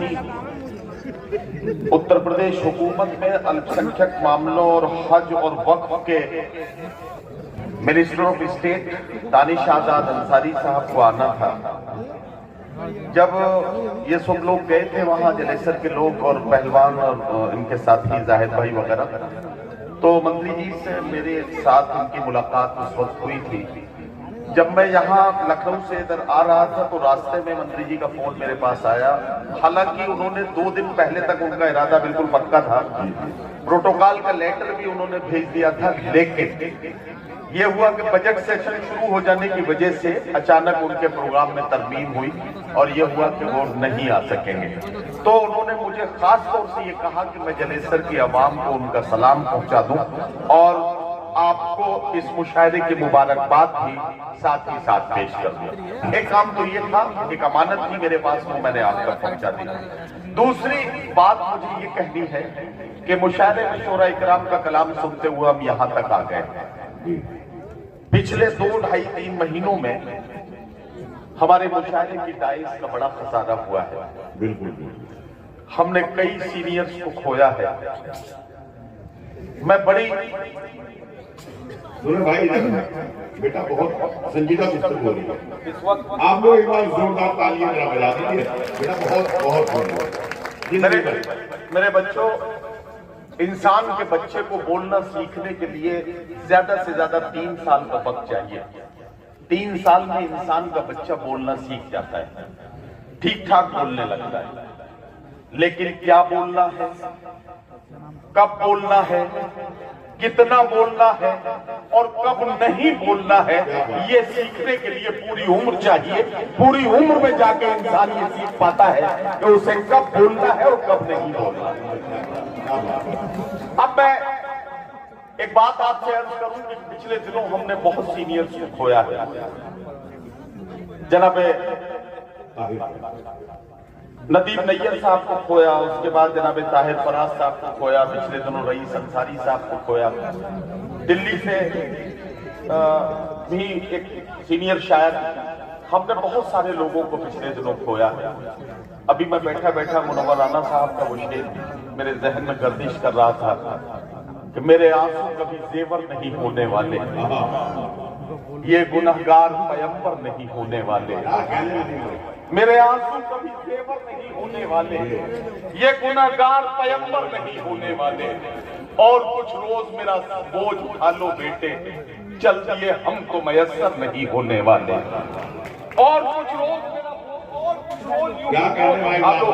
थी उत्तर प्रदेश हुकूमत में अल्पसंख्यक मामलों और हज और वक्फ के मिनिस्टर ऑफ स्टेट दानिश आजाद अंसारी साहब को आना था। जब ये सब लोग गए थे वहां, जलेसर के लोग और पहलवान और इनके साथी जाहिद भाई वगैरह, तो मंत्री जी से मेरे साथ इनकी मुलाकात उस वक्त हुई थी। जब मैं यहाँ लखनऊ से इधर आ रहा था तो रास्ते में मंत्री जी का फोन मेरे पास आया। हालांकि उन्होंने 2 दिन पहले तक उनका इरादा बिल्कुल पक्का था, प्रोटोकॉल का लेटर भी उन्होंने भेज दिया था, लेकिन ये हुआ कि बजट सेशन शुरू हो जाने की वजह से अचानक उनके प्रोग्राम में तरमीम हुई और ये हुआ कि वो नहीं आ सकेंगे। तो उन्होंने मुझे खास तौर से ये कहा कि मैं जलेसर की आवाम को उनका सलाम पहुंचा दूं और आपको इस मुशायरे की मुबारकबाद भी साथ ही साथ पेश कर दूं। एक काम तो ये था, एक अमानत थी मेरे पास, वो मैंने आप तक पहुंचा दी। दूसरी बात मुझे ये कहनी है कि मुशायरे में शोरा इकराम का कलाम सुनते हुए हम यहाँ तक आ गए। पिछले 2, 2.5, 3 महीनों में हमारे मुशायरे की डाइस का बड़ा खसारा हुआ है। बिल्कुल हमने कई सीनियर्स को खोया है। मैं बड़ी भाई बेटा बहुत संजीदा गुफ्तगू हो रही है इस वक्त आप लोग एक बार जोरदार तालियां बजा दीजिए बेटा, बहुत मेरे बच्चों, इंसान के बच्चे को बोलना सीखने के लिए ज्यादा से ज्यादा 3 साल का वक्त चाहिए। 3 साल में इंसान का बच्चा बोलना सीख जाता है, ठीक ठाक बोलने लगता है, लेकिन क्या बोलना है, कब बोलना है, कितना बोलना है और कब नहीं बोलना है, ये सीखने के लिए पूरी उम्र चाहिए। पूरी उम्र में जाके इंसान ये सीख पाता है कि उसे कब बोलना है और कब नहीं बोलना है। अब मैं एक बात आपसे अर्ज करूं कि पिछले दिनों हमने बहुत सीनियर्स को खोया है। जनाब नदीम नैयर साहब को खोया, उसके बाद जनाब ताहिर फराज साहब को खोया, पिछले दिनों रईस अंसारी साहब को खोया। दिल्ली से भी एक सीनियर शायर, हमने बहुत सारे लोगों को पिछले दिनों खोया है। अभी मैं बैठा बैठा मुनव्वर राना साहब का वो शेर मेरे जहन में गर्दिश कर रहा था कि मेरे आंसू कभी जेवर नहीं होने वाले, ये गुनहगार पैगंबर नहीं होने वाले, मेरे आंसू कभी जेवर नहीं होने वाले, ये गुनहगार पैगंबर नहीं होने वाले। और कुछ रोज मेरा बोझ उठा लो बेटे, चल दिए हमको मयस्सर नहीं होने वाले। और कुछ रोज मेरा बोझ, और कुछ रोज यूं उठा लो।